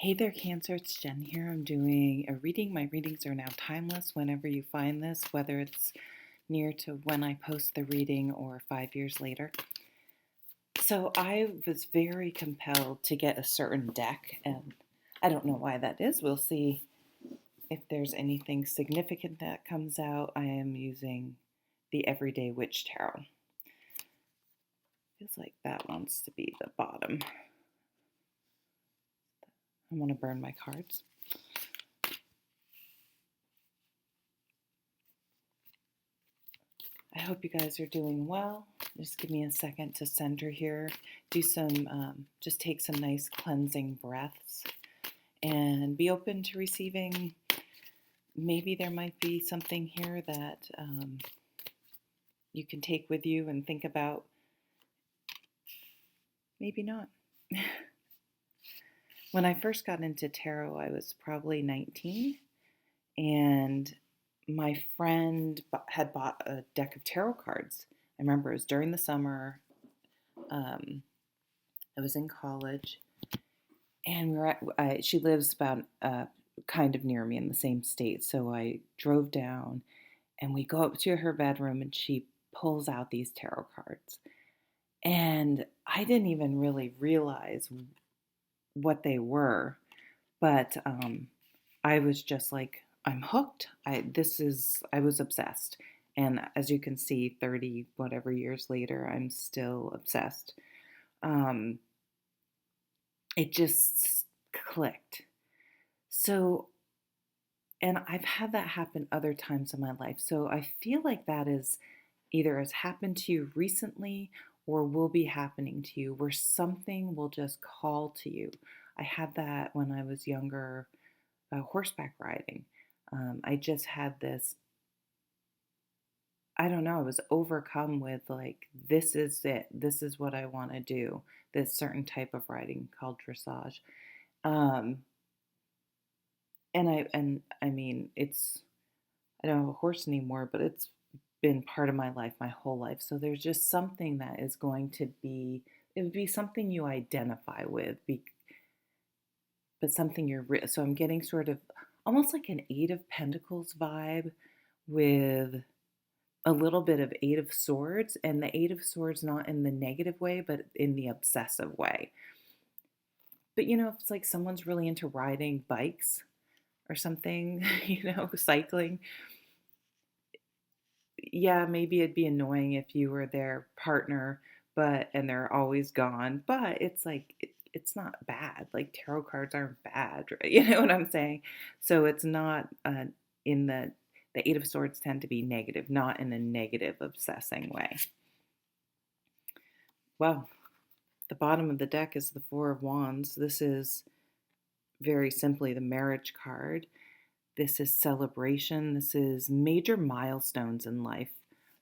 Hey there, Cancer. It's Jen here. I'm doing a reading. My readings are now timeless whenever you find this, whether it's near to when I post the reading or 5 years later. So I was very compelled to get a certain deck, and I don't know why that is. We'll see if there's anything significant that comes out. I am using the Everyday Witch Tarot. Feels like that wants to be the bottom. I want to burn my cards. I hope you guys are doing well. Just give me a second to center here. Do some, just take some nice cleansing breaths and be open to receiving. Maybe there might be something here that you can take with you and think about. Maybe not. When I first got into tarot, I was probably 19, and my friend had bought a deck of tarot cards. I remember it was during the summer. I was in college, and she lives about kind of near me in the same state. So I drove down, and we go up to her bedroom, and she pulls out these tarot cards. And I didn't even really realize what they were, but I was just like, I'm hooked. I was obsessed. And as you can see, 30 whatever years later, I'm still obsessed. It just clicked. So, and I've had that happen other times in my life. So I feel like that is either has happened to you recently or will be happening to you, where something will just call to you. I had that when I was younger, horseback riding. I just had this, I don't know, I was overcome with like, this is it. This is what I want to do. This certain type of riding called dressage. Um, and I mean, I don't have a horse anymore, but it's been part of my life my whole life. So there's just something that is going to be, it would be something you identify with, but something so I'm getting sort of almost like an Eight of Pentacles vibe with a little bit of Eight of Swords, and the Eight of Swords not in the negative way, but in the obsessive way. But if it's like someone's really into riding bikes or something, cycling, yeah, maybe it'd be annoying if you were their partner, and they're always gone. But it's like it's not bad. Like tarot cards aren't bad, right? You know what I'm saying? So it's not in the Eight of Swords tend to be negative, not in a negative, obsessing way. Well, the bottom of the deck is the Four of Wands. This is very simply the marriage card. This is celebration. This is major milestones in life.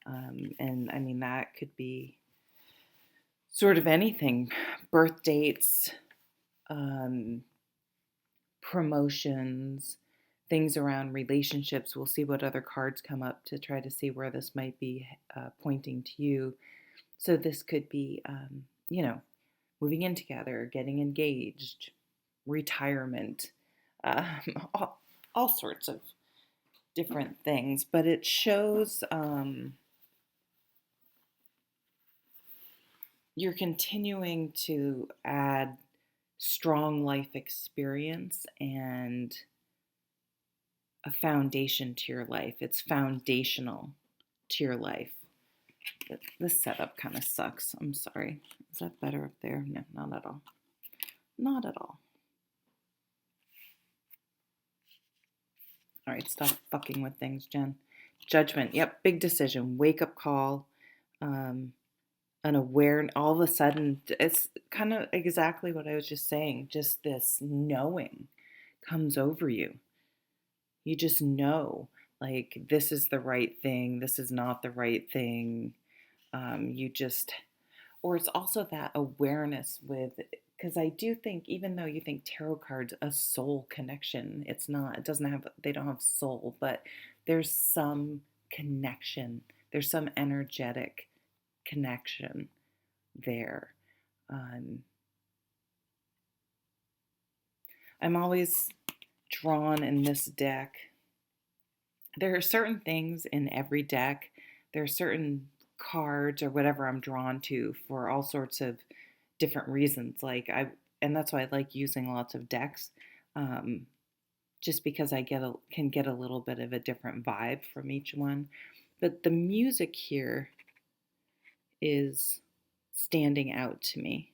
And I mean, that could be sort of anything, birth dates, promotions, things around relationships. We'll see what other cards come up to try to see where this might be pointing to you. So this could be, moving in together, getting engaged, retirement, all sorts of different things. But it shows you're continuing to add strong life experience and a foundation to your life. It's foundational to your life. This setup kind of sucks. I'm sorry. Is that better up there? No, not at all. Not at all. All right, stop fucking with things, Jen. Judgment. Yep, big decision. Wake up call. An awareness. All of a sudden, it's kind of exactly what I was just saying. Just this knowing comes over you. You just know, like, this is the right thing. This is not the right thing. Or it's also that awareness because I do think, even though you think tarot cards, a soul connection, they don't have soul, but there's some connection. There's some energetic connection there. I'm always drawn in this deck. There are certain things in every deck. There are certain cards or whatever I'm drawn to for all sorts of different reasons. And that's why I like using lots of decks, um, just because can get a little bit of a different vibe from each one. But the music here is standing out to me.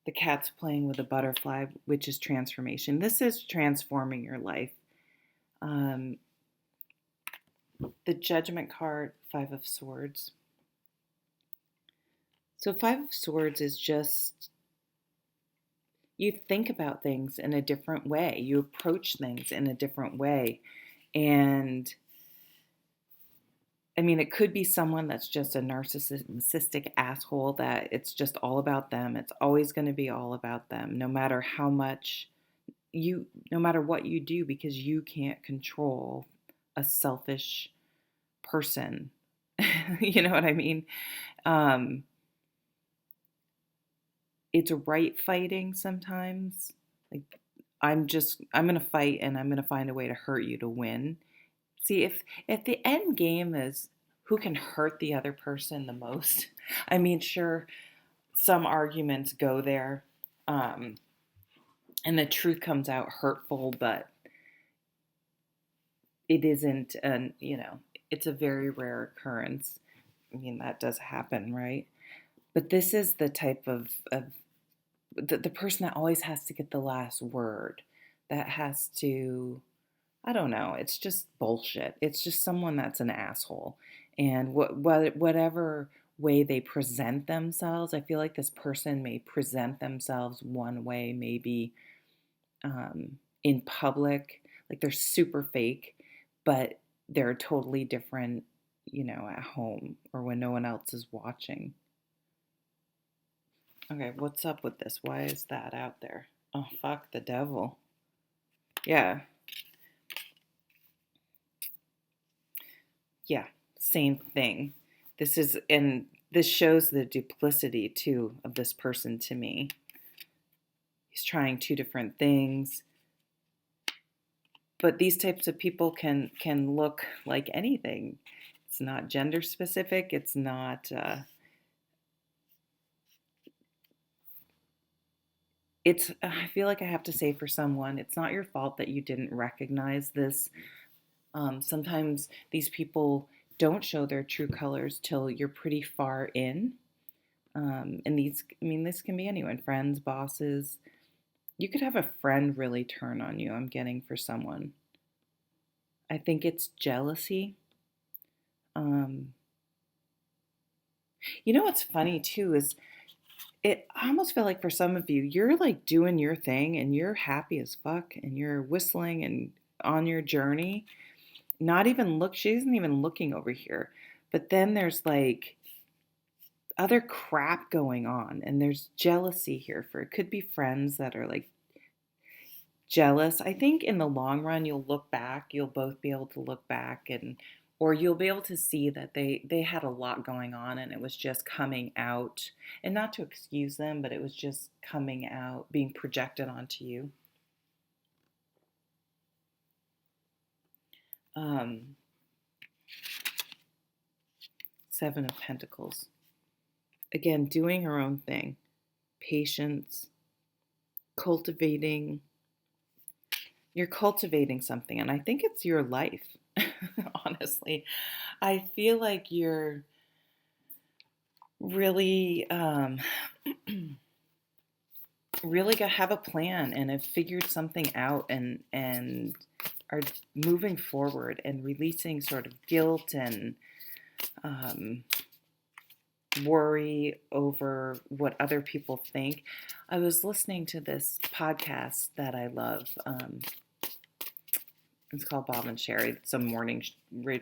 The cat's playing with a butterfly, which is transformation. This is transforming your life. Um, the Judgment card, Five of Swords. So, Five of Swords is just you think about things in a different way, you approach things in a different way. And I mean, it could be someone that's just a narcissistic asshole that it's just all about them. It's always going to be all about them, no matter how much no matter what you do, because you can't control a selfish person. You know what I mean? Um, it's right fighting sometimes. Like, I'm going to fight and I'm going to find a way to hurt you to win. See, if the end game is who can hurt the other person the most, I mean, sure, some arguments go there, and the truth comes out hurtful, but it isn't it's a very rare occurrence. I mean, that does happen, right? But this is the type of the person that always has to get the last word, that has to, I don't know. It's just bullshit. It's just someone that's an asshole. And whatever way they present themselves, I feel like this person may present themselves one way, maybe in public, like they're super fake, but they're totally different, at home or when no one else is watching. Okay, what's up with this? Why is that out there? Oh, fuck the devil. Yeah. Yeah, same thing. This shows the duplicity too of this person to me. He's trying two different things, but these types of people can look like anything. It's not gender specific. It's not. It's. I feel like I have to say for someone, it's not your fault that you didn't recognize this. Sometimes these people don't show their true colors till you're pretty far in. And this can be anyone, friends, bosses. You could have a friend really turn on you, I'm getting for someone. I think it's jealousy. Um, what's funny too is I almost feel like for some of you, you're like doing your thing and you're happy as fuck and you're whistling and on your journey. She isn't even looking over here. But then there's like other crap going on and there's jealousy here for it could be friends that are like jealous. I think in the long run you'll both be able to look back and or you'll be able to see that they had a lot going on and it was just coming out, and not to excuse them, but it was just coming out, being projected onto you. Um, Seven of Pentacles. Again, doing her own thing. Patience, cultivating. You're cultivating something, and I think it's your life. Honestly, I feel like you're really, really gonna have a plan and have figured something out, and are moving forward and releasing sort of guilt and um, worry over what other people think. I was listening to this podcast that I love. It's called Bob and Sherry. It's a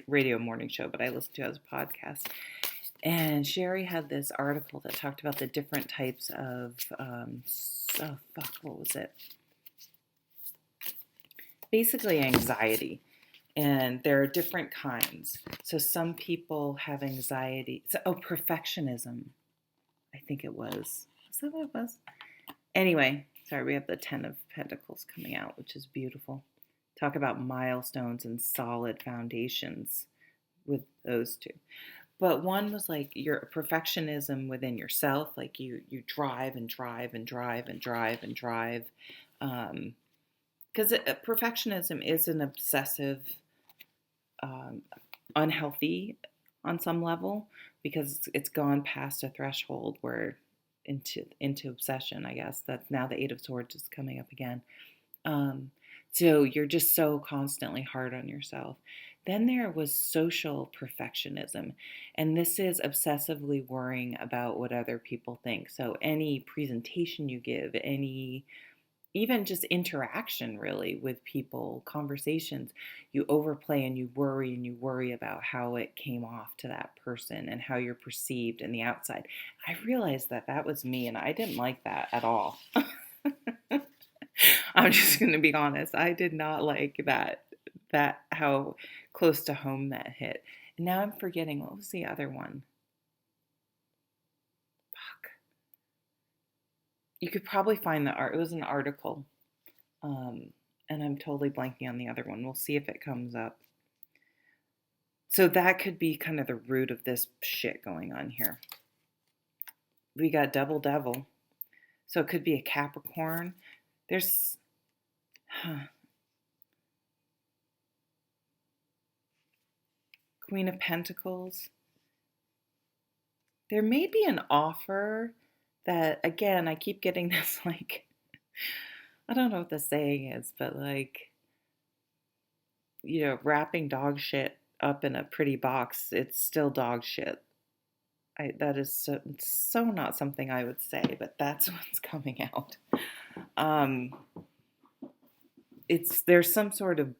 radio morning show, but I listen to it as a podcast. And Sherry had this article that talked about the different types of, what was it? Basically anxiety. And there are different kinds. So some people have anxiety. Perfectionism. I think it was. Is that what it was? Anyway, sorry, we have the Ten of Pentacles coming out, which is beautiful. Talk about milestones and solid foundations with those two. But one was like your perfectionism within yourself, like you drive and drive and drive and drive and drive. Because perfectionism is an obsessive, um, unhealthy on some level because it's gone past a threshold where into obsession. I guess that's now the Eight of Swords is coming up again. Um, so you're just so constantly hard on yourself. Then there was social perfectionism, and this is obsessively worrying about what other people think. So any presentation you give, any even just interaction really with people, conversations, you overplay and you worry about how it came off to that person and how you're perceived in the outside. I realized that that was me, and I didn't like that at all. I'm just going to be honest. I did not like that how close to home that hit. And now I'm forgetting what was the other one. Fuck. You could probably find the art. It was an article. Um, and I'm totally blanking on the other one. We'll see if it comes up. So that could be kind of the root of this shit going on here. We got double devil. So it could be a Capricorn. There's Queen of Pentacles. There may be an offer that, again, I keep getting this like, I don't know what the saying is, but like, wrapping dog shit up in a pretty box, it's still dog shit. That is so not something I would say, but that's what's coming out. There's some sort of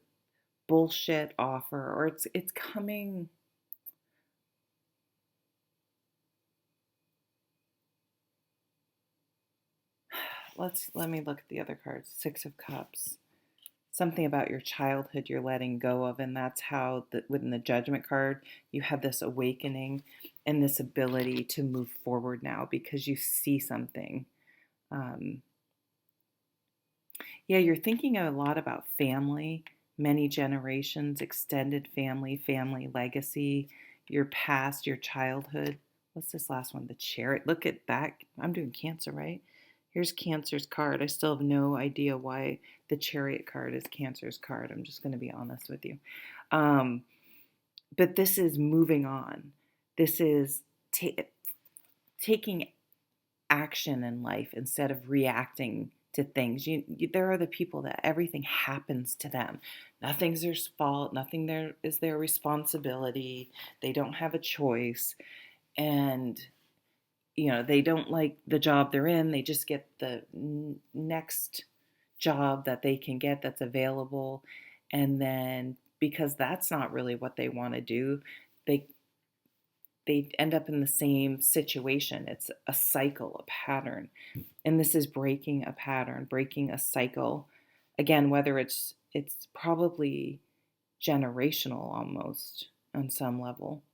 bullshit offer, or it's coming. Let me look at the other cards. Six of Cups. Something about your childhood you're letting go of, and that's how within the Judgment card you have this awakening and this ability to move forward now because you see something. Yeah, you're thinking a lot about family, many generations, extended family, family legacy, your past, your childhood. What's this last one? The Chariot. Look at that. I'm doing Cancer, right? Here's Cancer's card. I still have no idea why the Chariot card is Cancer's card. I'm just going to be honest with you. But this is moving on. This is taking action in life instead of reacting to things. There are the people that everything happens to them. Nothing's their fault. Nothing there is their responsibility. They don't have a choice. And they don't like the job they're in. They just get the next job that they can get that's available. And then because that's not really what they want to do, they end up in the same situation. It's a cycle, a pattern. And this is breaking a pattern, breaking a cycle. Again, whether it's probably generational almost on some level.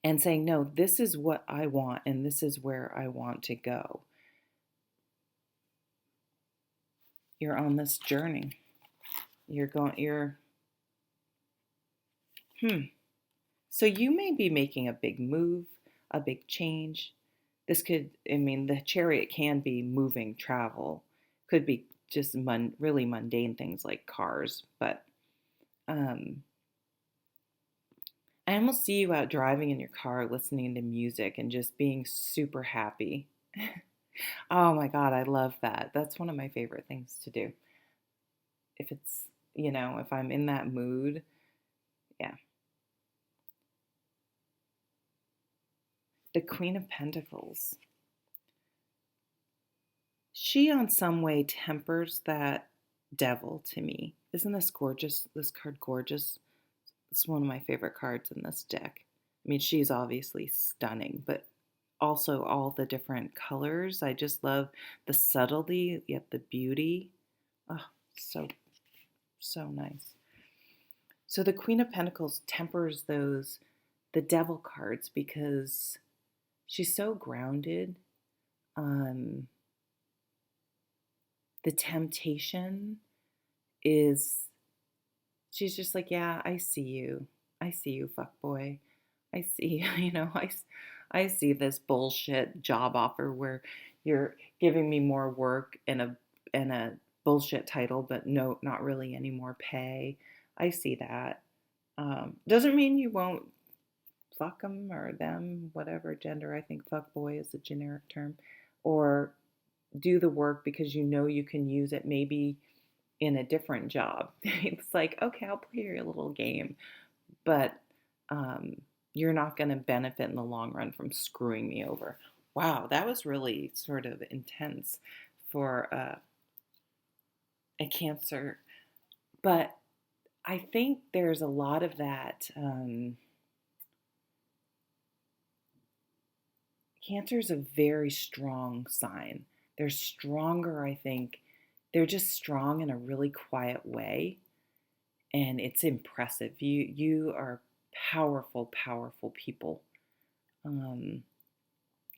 And saying, no, this is what I want and this is where I want to go. You're on this journey. So you may be making a big move, a big change. This the Chariot can be moving, travel. Could be just really mundane things like cars. But I almost see you out driving in your car, listening to music and just being super happy. Oh my God, I love that. That's one of my favorite things to do. If it's, if I'm in that mood, yeah. The Queen of Pentacles. She, on some way, tempers that devil to me. Isn't this gorgeous? This card gorgeous? It's one of my favorite cards in this deck. I mean, she's obviously stunning, but also all the different colors. I just love the subtlety, yet the beauty. Oh, so nice. So the Queen of Pentacles tempers the devil cards because she's so grounded. Um, the temptation is, she's just like, yeah, I see you. I see you, fuck boy. I see, I see this bullshit job offer where you're giving me more work and a bullshit title, but no, not really any more pay. I see that. Doesn't mean you won't fuck them or them, whatever gender. I think fuck boy is a generic term, or do the work because you know you can use it maybe in a different job. It's like, okay, I'll play your little game, but um, you're not going to benefit in the long run from screwing me over. Wow, that was really sort of intense for a Cancer. But I think there's a lot of that. Cancer is a very strong sign. They're stronger, I think. They're just strong in a really quiet way, and it's impressive. You are powerful, powerful people. Um,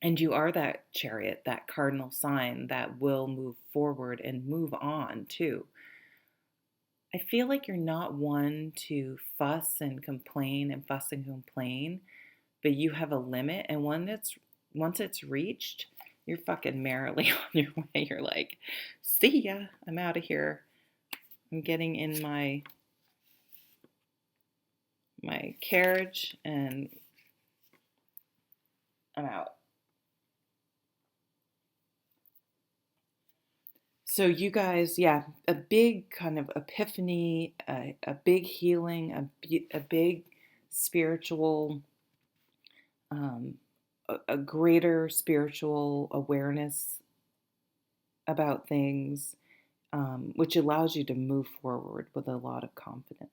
and you are that chariot, that cardinal sign that will move forward and move on too. I feel like you're not one to fuss and complain, but you have a limit, and once it's reached, you're fucking merrily on your way. You're like, see ya, I'm out of here. I'm getting in my carriage and I'm out. So you guys, yeah, a big kind of epiphany, a big healing, a big spiritual, um, a greater spiritual awareness about things, which allows you to move forward with a lot of confidence.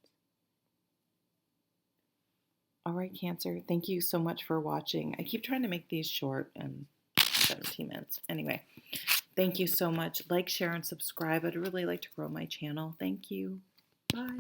All right, Cancer, thank you so much for watching. I keep trying to make these short and 17 minutes. Anyway, thank you so much. Like, share, and subscribe. I'd really like to grow my channel. Thank you. Bye.